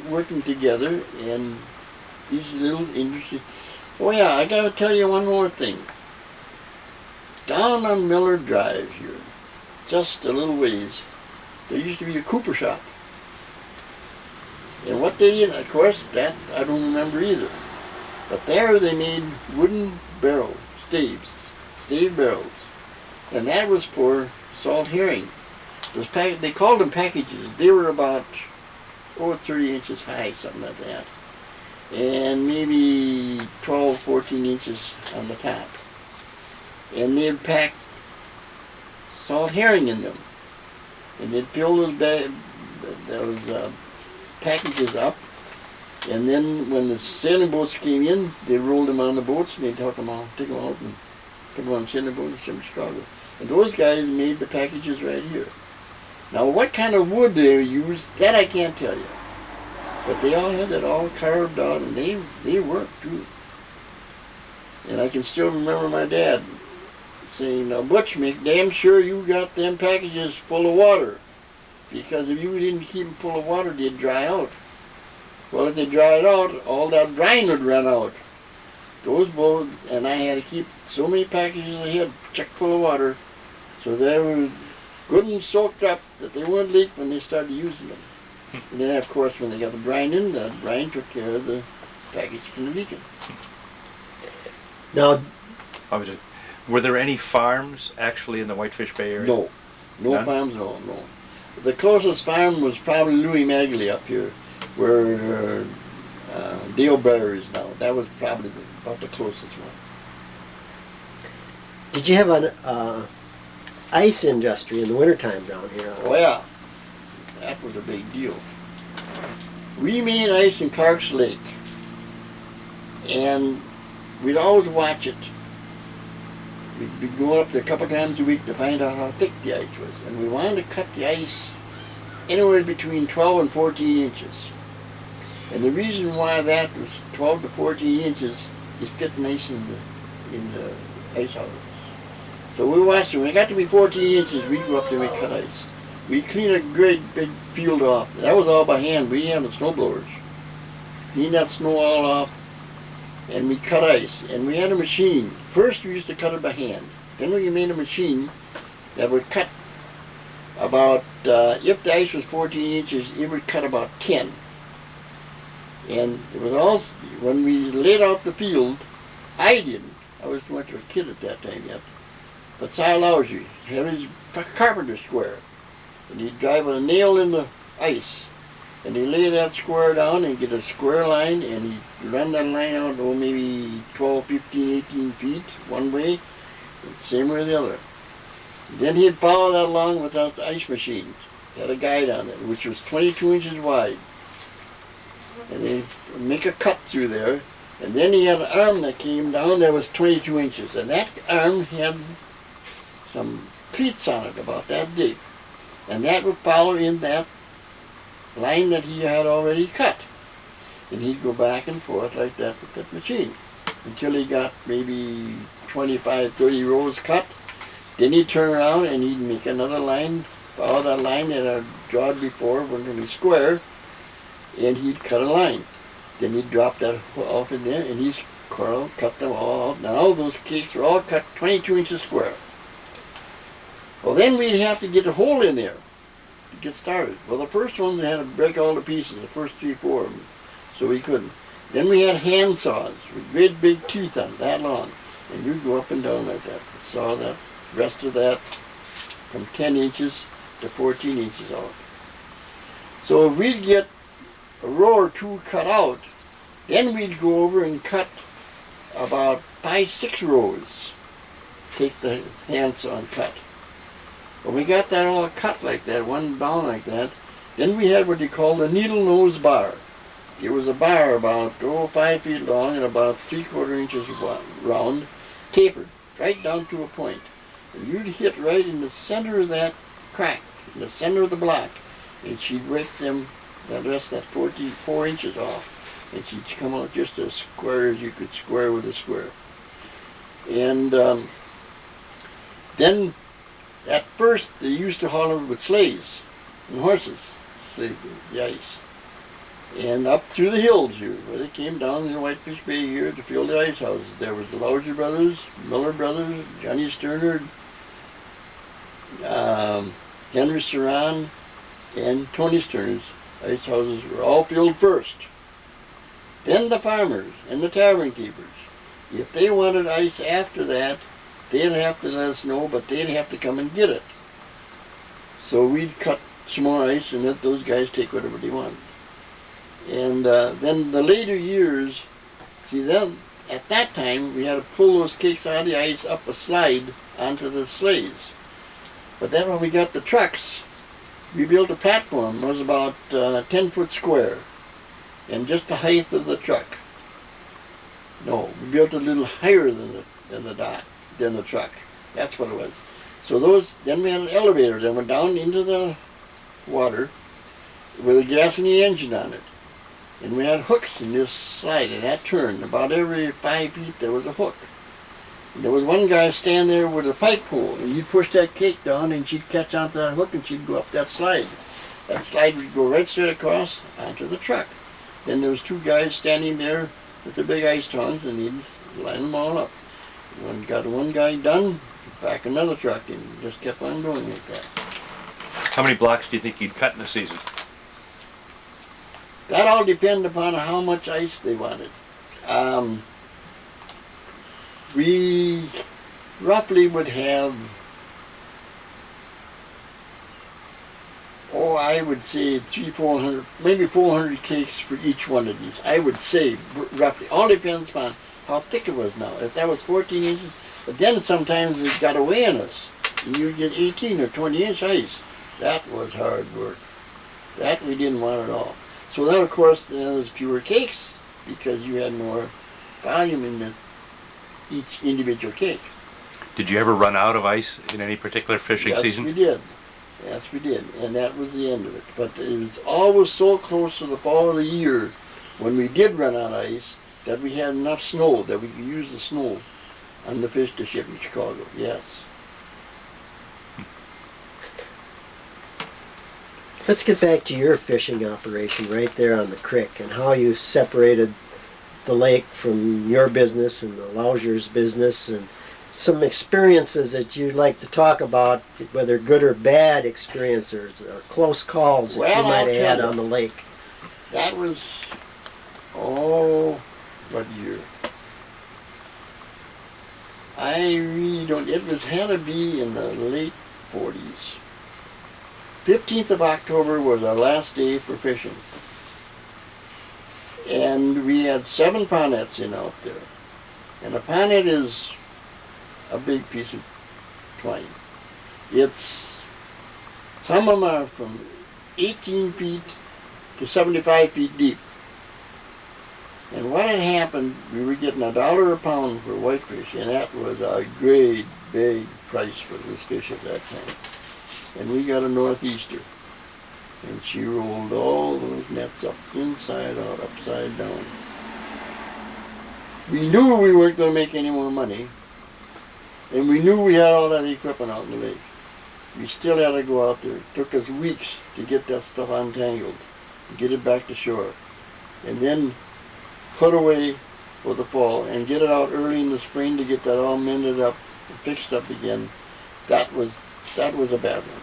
S3: working together and these little industries. Oh yeah, I gotta tell you one more thing. down on Miller Drive here, just a little ways, there used to be a cooper shop. And what they did, of course, that I don't remember either. But there they made wooden barrel staves, stave barrels. And that was for salt herring. They called them packages. They were about, 30 inches high, something like that. And maybe 12, 14 inches on the top. And they'd pack salt herring in them. And they'd fill those packages up. And then when the sailing boats came in, they rolled them on the boats and they'd take them out and put them on the sailing boat and ship them to Chicago. And those guys made the packages right here. Now what kind of wood they used, that I can't tell you. But they all had that all carved out and they worked too. And I can still remember my dad saying, now Butch, make damn sure you got them packages full of water. Because if you didn't keep them full of water, they'd dry out. Well, if they dried out, all that brine would run out. Those boats, and I had to keep so many packages ahead, chock full of water, so they were good and soaked up that they wouldn't leak when they started using them. And then, of course, when they got the brine in, the brine took care of the package from the leaking.
S2: Now,
S4: were there any farms actually in the Whitefish Bay area?
S3: No. No farms, no. The closest farm was probably Louis Magley up here, where Dale Bear is now. That was probably about the closest one.
S2: did you have an ice industry in the wintertime down here?
S3: Oh yeah, that was a big deal. We made ice in Clark's Lake, and we'd always watch it. We'd be going up there a couple times a week to find out how thick the ice was, and we wanted to cut the ice anywhere between 12 and 14 inches. And the reason why that was 12 to 14 inches is fit nice in the ice houses. So we watched them. When it got to be 14 inches, we'd go up there and we'd cut ice. We'd clean a great big field off. That was all by hand. We didn't have the snow blowers. Clean that snow all off, and we cut ice. And we had a machine. First we used to cut it by hand. Then we made a machine that would cut about, if the ice was 14 inches, it would cut about 10. And it was all, when we laid out the field, I didn't. I was too much of a kid at that time yet. But Si Lousy had his carpenter square. And he'd drive a nail in the ice. And he'd lay that square down and get a square line, and he'd run that line out, maybe 12, 15, 18 feet one way, and same way the other. Then he'd follow that along with that ice machine. He had a guide on it, which was 22 inches wide. And they'd make a cut through there, and then he had an arm that came down that was 22 inches, and that arm had some cleats on it about that deep. And that would follow in that line that he had already cut. And he'd go back and forth like that with that machine until he got maybe 25, 30 rows cut. Then he'd turn around and he'd make another line, follow that line that I drawed before, when it was square, and he'd cut a line. Then he'd drop that off in there and he'd cut them all out. Now all those cakes were all cut 22 inches square. Well, then we'd have to get a hole in there to get started. Well, the first ones had to break all the pieces, the first 3, 4 of them, so we couldn't. Then we had hand saws with great big teeth on that long, and you'd go up and down like that. Saw that rest of that from 10 inches to 14 inches out. So if we'd get a row or two cut out, then we'd go over and cut about 5, 6 rows. Take the hand saw and cut. When we got that all cut like that, one down like that, then we had what they call the needle nose bar. It was a bar about 5 feet long and about 3/4 inches round, tapered right down to a point. And you'd hit right in the center of that crack, in the center of the block, and she'd break them, that rest, that 4 inches off, and she'd come out just as square as you could square with a square. And then at first they used to haul them with sleighs and horses, the ice. And up through the hills here, where they came down in the Whitefish Bay here to fill the ice houses. There was the Lauser brothers, Miller brothers, Johnny Sterner, Henry Saran, and Tony Sterner's ice houses were all filled first. Then the farmers and the tavern keepers. If they wanted ice after that, they'd have to let us know, but they'd have to come and get it. So we'd cut some more ice and let those guys take whatever they wanted. And then the later years, see then, at that time, we had to pull those cakes out of the ice up a slide onto the sleighs. But then when we got the trucks, we built a platform that was about 10 foot square, and just the height of the truck. No, we built a little higher than the truck. That's what it was. So then we had an elevator that went down into the water with a gasoline engine on it. And we had hooks in this slide, and that turned. About every 5 feet there was a hook. And there was one guy standing there with a pike pole, and you'd push that cake down, and she'd catch onto that hook, and she'd go up that slide. That slide would go right straight across onto the truck. Then there was two guys standing there with the big ice tongs, and he'd line them all up. When got one guy done, back another truck, and just kept on going like that.
S4: How many blocks do you think you'd cut in a season?
S3: That all depended upon how much ice they wanted. We roughly would have, I would say 300-400, maybe 400 cakes for each one of these. I would say roughly. All depends upon how thick it was now. If that was 14 inches, but then sometimes it got away on us. And you'd get 18 or 20 inch ice. That was hard work. That we didn't want at all. So then, of course, there was fewer cakes because you had more volume in each individual cake.
S4: Did you ever run out of ice in any particular fishing season?
S3: Yes, we did. Yes, we did. And that was the end of it. But it was always so close to the fall of the year when we did run out of ice that we had enough snow that we could use the snow on the fish to ship in Chicago. Yes.
S2: Let's get back to your fishing operation right there on the creek and how you separated the lake from your business and the Lausers' business, and some experiences that you'd like to talk about, whether good or bad experiences or close calls that you might have had on the lake.
S3: That was, what year? I really don't, had to be in the late 40s. 15th of October was our last day for fishing. And we had 7 ponets in out there. And a ponet is a big piece of twine. Some of them are from 18 feet to 75 feet deep. And what had happened, we were getting $1 a pound for whitefish, and that was a great big price for this fish at that time. And we got a northeaster, and she rolled all those nets up, inside out, upside down. We knew we weren't going to make any more money, and we knew we had all that equipment out in the lake. We still had to go out there. It took us weeks to get that stuff untangled, and get it back to shore, and then put away for the fall, and get it out early in the spring to get that all mended up and fixed up again. That was a bad one.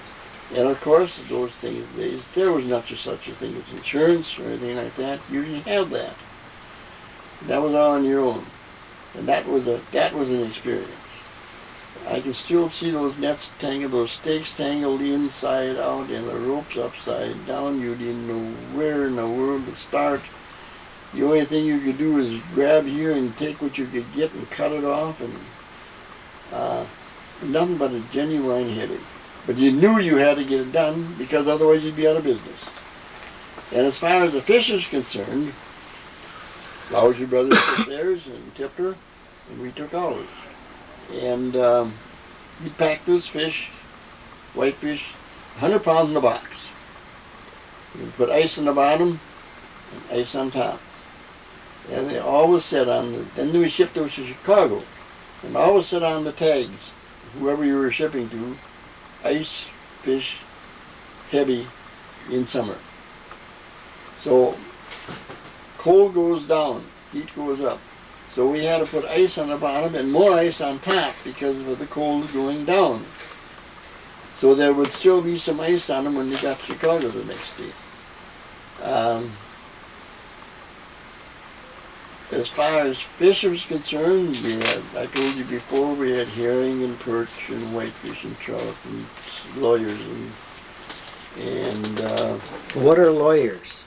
S3: And of course, those days, there was not just such a thing as insurance or anything like that. You didn't have that. That was all on your own. And that was an experience. I can still see those nets tangled, those stakes tangled inside out, and the ropes upside down. You didn't know where in the world to start. The only thing you could do is grab here and take what you could get and cut it off, and nothing but a genuine headache. But you knew you had to get it done because otherwise you'd be out of business. And as far as the fish is concerned, Lauser brothers took theirs and tipped her, and we took ours. And we packed those fish, whitefish, 100 pounds in a box. We put ice on the bottom and ice on top. And they always said then we shipped those to Chicago, and always said on the tags, whoever you were shipping to, ice, fish, heavy, in summer. So cold goes down, heat goes up. So we had to put ice on the bottom and more ice on top because of the cold going down. So there would still be some ice on them when they got to Chicago the next day. As far as fish was concerned, we had, I told you before, we had herring and perch and whitefish and trout and lawyers and
S2: What are lawyers?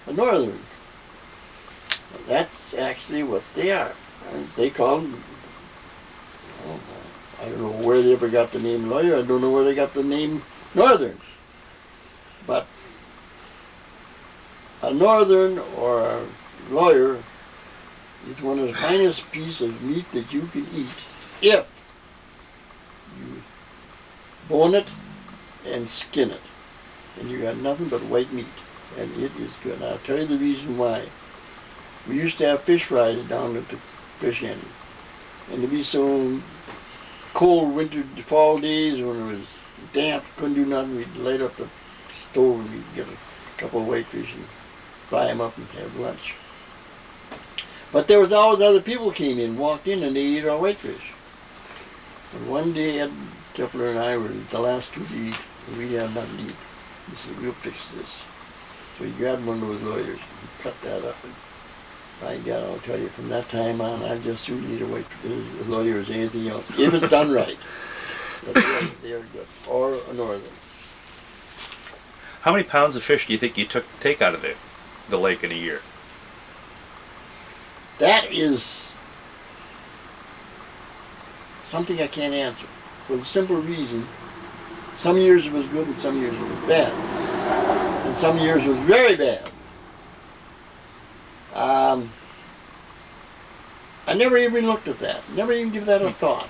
S3: a northern. That's actually what they are. They call them, I don't know where they ever got the name lawyer, I don't know where they got the name northerns. But a northern or a lawyer is one of the finest pieces of meat that you can eat if you bone it and skin it. And you got nothing but white meat. And it is good. And I'll tell you the reason why. We used to have fish fries down at the fish handy. And to be so cold winter, fall days when it was damp, couldn't do nothing, we'd light up the stove and we'd get a couple of whitefish and fry them up and have lunch. But there was always other people came in, walked in, and they ate our whitefish. And one day, Ed Tippler and I were the last two to eat, and we had nothing to eat. He said, we'll fix this. So he grabbed one of those lawyers, and cut that up, and by God, I'll tell you, from that time on, I just soon eat a lawyer as anything else, if it's done right. But they're good. Or a northern.
S4: How many pounds of fish do you think you take out of the lake in a year?
S3: That is something I can't answer. For the simple reason, some years it was good and some years it was bad. And some years it was very bad. I never even looked at that. Never even give that a thought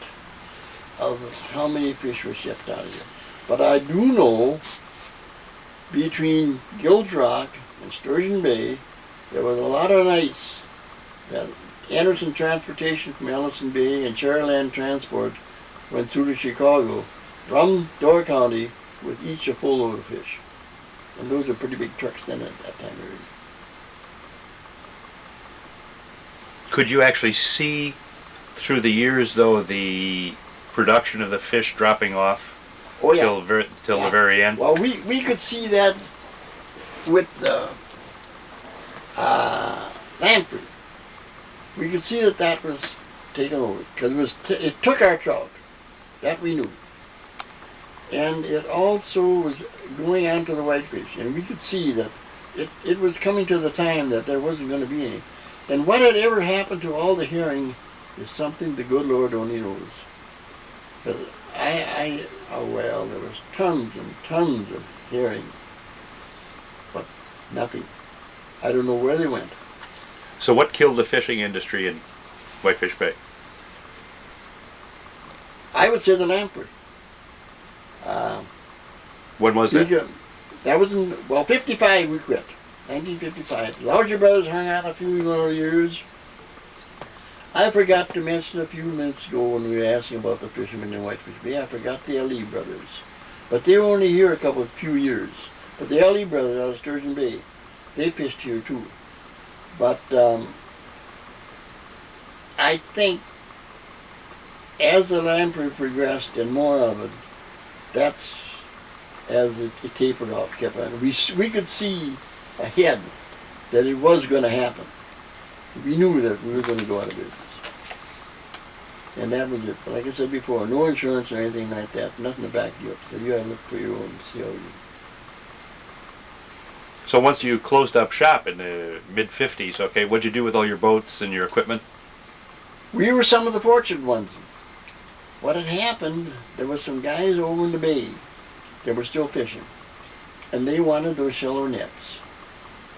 S3: of how many fish were shipped out of here. But I do know between Gills Rock and Sturgeon Bay, there was a lot of nights that Anderson Transportation from Ellison Bay and Cherryland Transport went through to Chicago from Door County with each a full load of fish. And those are pretty big trucks then at that time already.
S4: Could you actually see through the years, though, the production of the fish dropping off till the very end?
S3: Well, we could see that with the lamprey. We could see that was taken over because it took our trout. That we knew. And it also was going on to the whitefish, and we could see that it was coming to the time that there wasn't going to be any. And what had ever happened to all the herring is something the good Lord only knows. But well, there was tons and tons of herring, but nothing. I don't know where they went.
S4: So what killed the fishing industry in Whitefish Bay?
S3: I would say the lamprey.
S4: When was that?
S3: That was in, 55 we quit. 1955. Larger Brothers hung out a few more years. I forgot to mention a few minutes ago when we were asking about the fishermen in Whitefish Bay, I forgot the L.E. Brothers. But they were only here a few years. But the L.E. Brothers out of Sturgeon Bay, they fished here too. But I think as the lamprey progressed and more of it, that's as it tapered off, kept on. We could see ahead that it was going to happen. We knew that we were going to go out of business. And that was it. But like I said before, no insurance or anything like that, nothing to back you up. So you had to look for your own, see how you...
S4: So once you closed up shop in the mid-50s, okay, what'd you do with all your boats and your equipment?
S3: We were some of the fortunate ones. What had happened, there was some guys over in the bay that were still fishing. And they wanted those shallow nets.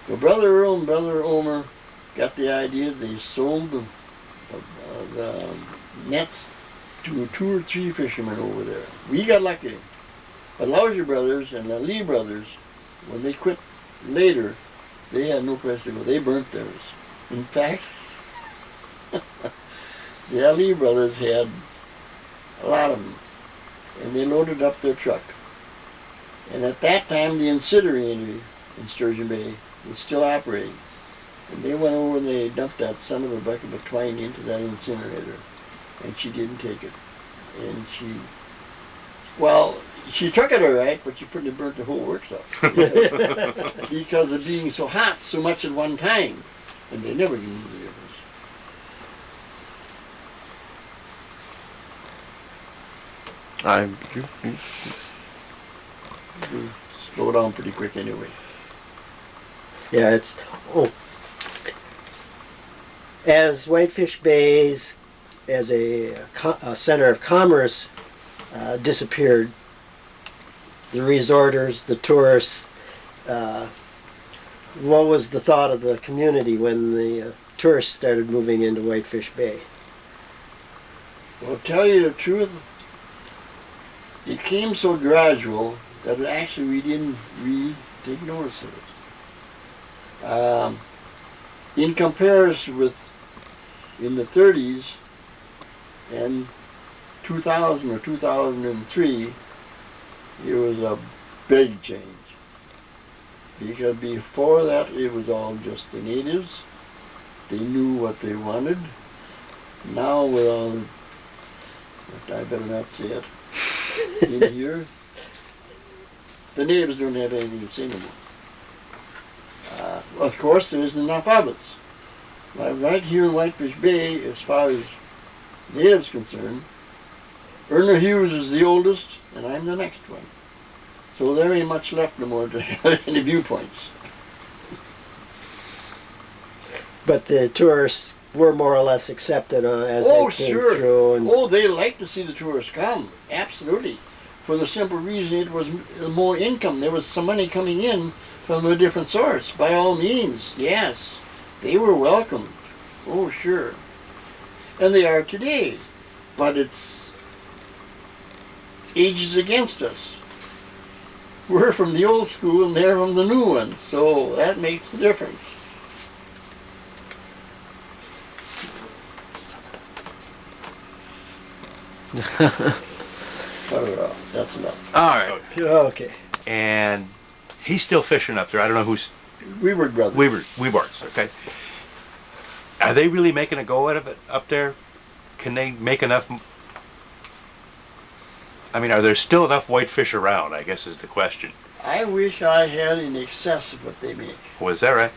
S3: So Brother Earl and Brother Omer got the idea. They sold the nets to 2 or 3 fishermen over there. We got lucky. But Lauser Brothers and the Lee Brothers, when they quit later, they had no place to go. They burnt theirs. In fact, the Lee Brothers had a lot of them, and they loaded up their truck. And at that time, the incinerator in Sturgeon Bay was still operating. And they went over and they dumped that son of a bucket of twine into that incinerator. And she didn't take it. And she took it all right, but she pretty burnt the whole works up. Because of being so hot so much at one time. And they never knew the difference. Slow down pretty quick anyway.
S2: Yeah, it's as Whitefish Bay's as a center of commerce disappeared. The resorters, the tourists. What was the thought of the community when the tourists started moving into Whitefish Bay?
S3: Well, to tell you the truth, it came so gradual that actually we didn't really take notice of it. In comparison with in the 30s and 2000 or 2003, it was a big change. Because before that it was all just the natives. They knew what they wanted. Now with all, I better not say it, in here, the natives don't have anything to say anymore. Of course, there isn't enough of us. Right here in Whitefish Bay, as far as natives concerned, Erna Hughes is the oldest, and I'm the next one. So there ain't much left no more to have any viewpoints.
S2: But the tourists were more or less accepted as they came through. And
S3: They like to see the tourists come, absolutely. For the simple reason it was more income. There was some money coming in from a different source. By all means, yes. They were welcomed. Oh, sure. And they are today. But it's ages against us. We're from the old school and they're from the new one. So that makes the difference. That's enough.
S1: All right.
S2: okay.
S4: And he's still fishing up there. I don't know who's...
S3: Weaver brothers.
S4: Weaver's, okay. Are they really making a go out of it up there? Can they make enough... I mean, are there still enough whitefish around, I guess is the question.
S3: I wish I had in excess of what they make.
S4: Oh, is that right?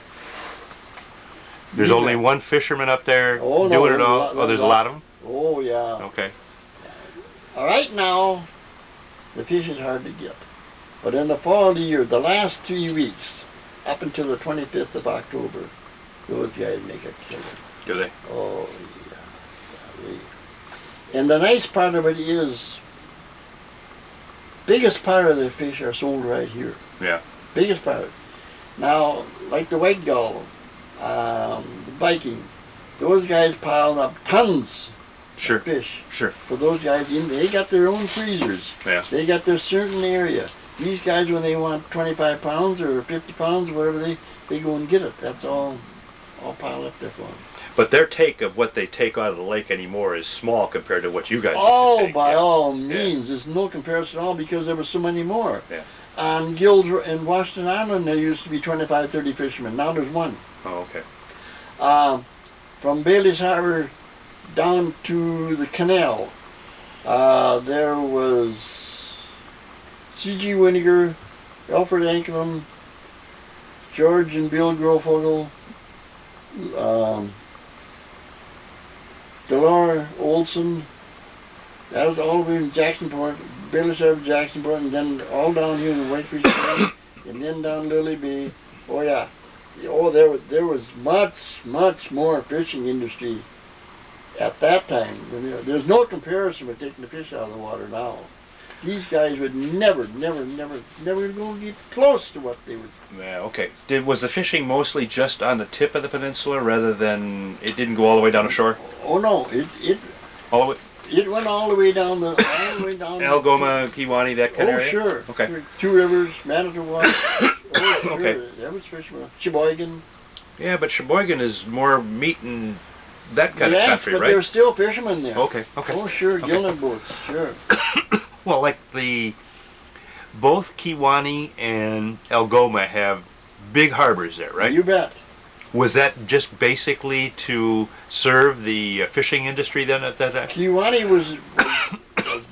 S4: There's only one fisherman up there doing it all? There's a lot of them?
S3: Oh, yeah.
S4: Okay.
S3: Right now, the fish is hard to get. But in the fall of the year, the last 3 weeks, up until the 25th of October, those guys make a killing.
S4: Do they?
S3: Oh, yeah. And the nice part of it is, biggest part of the fish are sold right here.
S4: Yeah.
S3: Biggest part. Now, like the white gull, the Viking, those guys piled up tons of fish.
S4: Sure.
S3: For those guys, they got their own freezers.
S4: Yeah.
S3: They got their certain area. These guys, when they want 25 pounds or 50 pounds, whatever, they go and get it. That's all piled up there for them.
S4: But their take of what they take out of the lake anymore is small compared to what you guys used to take.
S3: By all means. There's no comparison at all because there were so many more.
S4: Yeah.
S3: On Guild in Washington Island, there used to be 25, 30 fishermen. Now there's one.
S4: Oh, okay.
S3: From Bailey's Harbor down to the canal, there was C.G. Winiger, Alfred Anklem, George and Bill Grofogel, Delore Olson. That was all the way in Jacksonport, Bailey's Harbor, Jacksonport, and then all down here in Whitefish Bay, and then down Lily Bay. Oh yeah. Oh, there was much more fishing industry at that time. There's no comparison with taking the fish out of the water now. These guys would never go get close to what they would.
S4: Yeah, okay. Was the fishing mostly just on the tip of the peninsula rather than it didn't go all the way down the shore?
S3: Oh no,
S4: All the way?
S3: It went all the way down
S4: Algoma, Kiwani, that kind of area?
S3: Oh sure.
S4: Okay.
S3: Sure. Two Rivers, Manitowoc. Oh sure.
S4: Okay.
S3: That was fishermen. Sheboygan.
S4: Yeah, but Sheboygan is more meat and that kind of country,
S3: but
S4: right?
S3: there's still fishermen there.
S4: Okay.
S3: Oh sure, gilded boats, sure.
S4: Well, like both Kiwani and Algoma have big harbors there, right?
S3: You bet.
S4: Was that just basically to serve the fishing industry then at that time?
S3: Kewanee was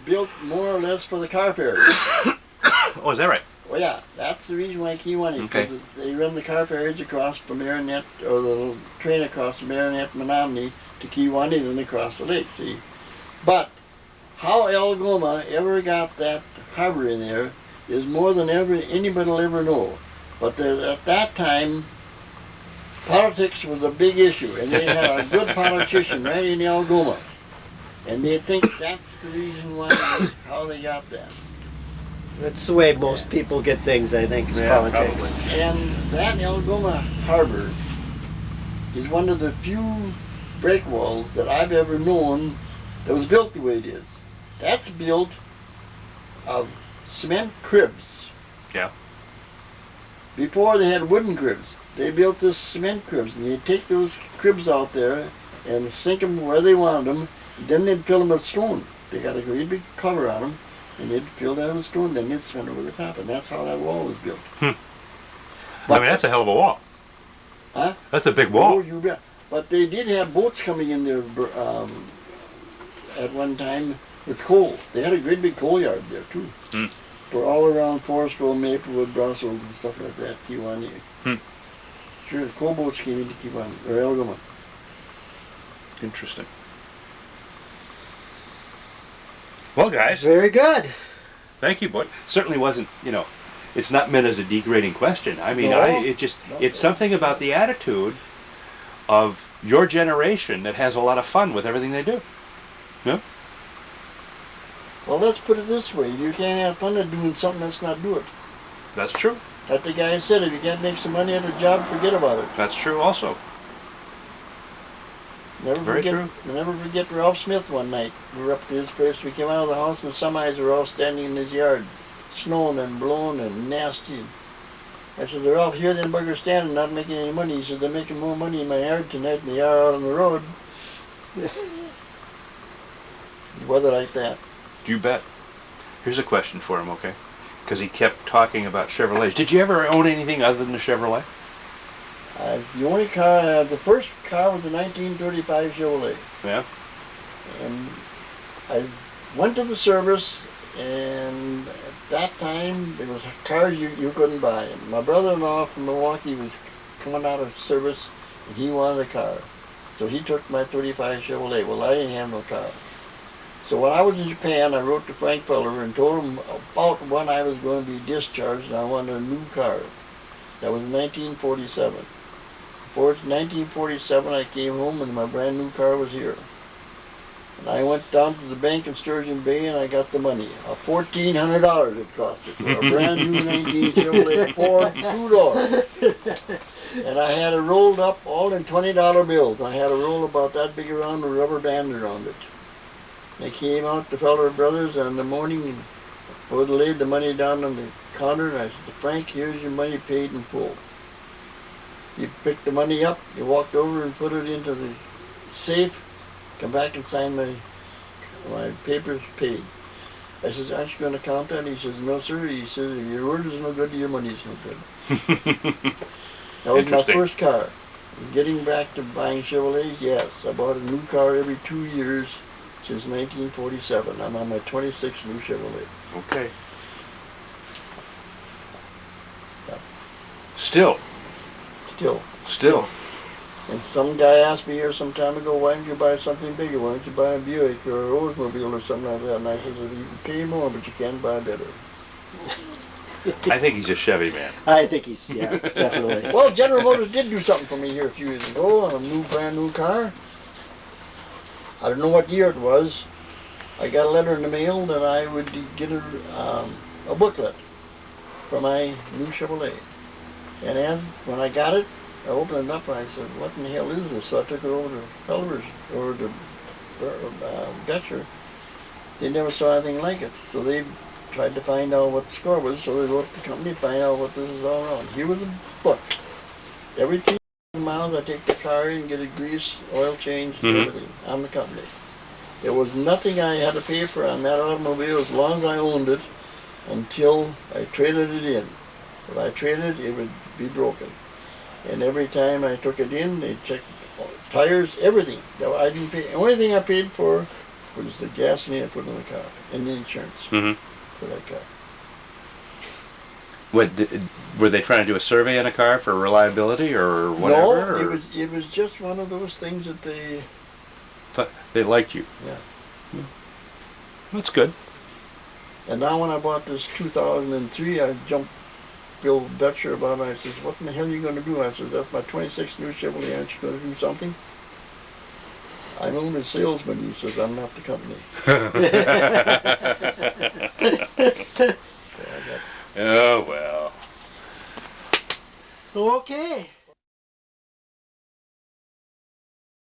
S3: built more or less for the car ferries.
S4: Oh, is that right?
S3: Well, yeah, that's the reason why Kewanee.
S4: Okay.
S3: Because they run the car ferries across from Marinette, or the train across from Marinette, Menominee to Kewanee, then across the lake, see? But how Algoma ever got that harbor in there is more than anybody will ever know. But at that time, politics was a big issue, and they had a good politician right in Algoma. And they think that's the reason why, how they got that.
S2: That's the way most people get things, I think, is politics.
S4: Probably.
S3: And that Algoma Harbor is one of the few breakwalls that I've ever known that was built the way it is. That's built of cement cribs.
S4: Yeah.
S3: Before they had wooden cribs, they built this cement cribs, and they'd take those cribs out there and sink them where they wanted them. Then they'd fill them with stone. They got a great big cover on them, and they'd fill them with stone. Then they'd cement over the top, and that's how that wall was built.
S4: I
S3: But
S4: mean, that's a hell of a wall.
S3: Huh?
S4: That's a big
S3: Oh,
S4: wall.
S3: you bet. But they did have boats coming in there at one time with coal. They had a great big coal yard there too.
S4: Hmm.
S3: For all around Forestville, Maplewood, Brussels, and stuff like that. Kewanee. Sure, the coal boats came into Kewanee or Algoma.
S4: Interesting. Well, guys,
S2: Very good.
S4: thank you, Butch. Certainly wasn't, it's not meant as a degrading question. I mean,
S3: No.
S4: it's something about the attitude of your generation that has a lot of fun with everything they do. Yeah?
S3: Well, let's put it this way: you can't have fun at doing something that's not do it.
S4: That's true.
S3: Like the guy said, if you can't make some money at a job, forget about it.
S4: That's true also. Very true.
S3: Never forget Ralph Smith one night. We were up to his place. We came out of the house and some eyes were all standing in his yard, snowing and blowing and nasty. I said, "They're all here, then buggers standing, not making any money." He said, "They're making more money in my yard tonight than they are out on the road." Weather like that.
S4: You bet. Here's a question for him, okay? Because he kept talking about Chevrolets. Did you ever own anything other than a Chevrolet?
S3: The only car, the first car was a 1935 Chevrolet.
S4: Yeah.
S3: And I went to the service, and at that time there was cars you couldn't buy. And my brother-in-law from Milwaukee was coming out of service, and he wanted a car. So he took my 35 Chevrolet. Well, I didn't have no car. So when I was in Japan, I wrote to Frank Feller and told him about when I was going to be discharged, and I wanted a new car. That was 1947. Before 1947, I came home and my brand new car was here. And I went down to the bank in Sturgeon Bay and I got the money. $1,400 it cost it for a brand new 19 Chevrolet Ford two-door. And I had it rolled up all in $20 bills. I had a roll about that big around with a rubber band around it. They came out, the Feller brothers, in the morning and I would have laid the money down on the counter and I said, "Frank, here's your money paid in full." You picked the money up, you walked over and put it into the safe, come back and sign my papers paid. I says, "Aren't you going to count that?" He says, "No, sir." He says, "If your word is no good, your money is no good." That was my first car. Getting back to buying Chevrolets, yes. I bought a new car every 2 years since 1947. I'm on my 26th new Chevrolet.
S4: Okay.
S3: Yeah.
S4: Still.
S3: Still. And some guy asked me here some time ago, "Why don't you buy something bigger? Why don't you buy a Buick or a Oldsmobile or something like that?" And I said, "You can pay more, but you can't buy better."
S4: I think he's a Chevy man.
S2: I think he's, yeah, definitely.
S3: Well, General Motors did do something for me here a few years ago on a brand new car. I don't know what year it was. I got a letter in the mail that I would get a booklet for my new Chevrolet. And when I got it, I opened it up and I said, "What in the hell is this?" So I took it over to Feller's, over to Betcher. They never saw anything like it. So they tried to find out what the score was, so they wrote to the company to find out what this is all around. Here was a book. Every 3,000 miles I take the car in, get a grease, oil change, everything on the company. There was nothing I had to pay for on that automobile as long as I owned it until I traded it in. If I traded it would be broken. And every time I took it in, they checked tires, everything. No, I didn't pay. The only thing I paid for was the gasoline I put in the car and the insurance for that car.
S4: Were they trying to do a survey on a car for reliability or whatever?
S3: No,
S4: or?
S3: it was just one of those things that they.
S4: They liked you.
S3: Yeah.
S4: That's good.
S3: And now when I bought this 2003, I jumped Bill Betcher about it. I says, "What in the hell are you going to do?" I says, "That's my 26 new Chevrolet. Aren't you going to do something?" "I'm only a salesman." He says, "I'm not the company."
S4: Oh well.
S2: Okay.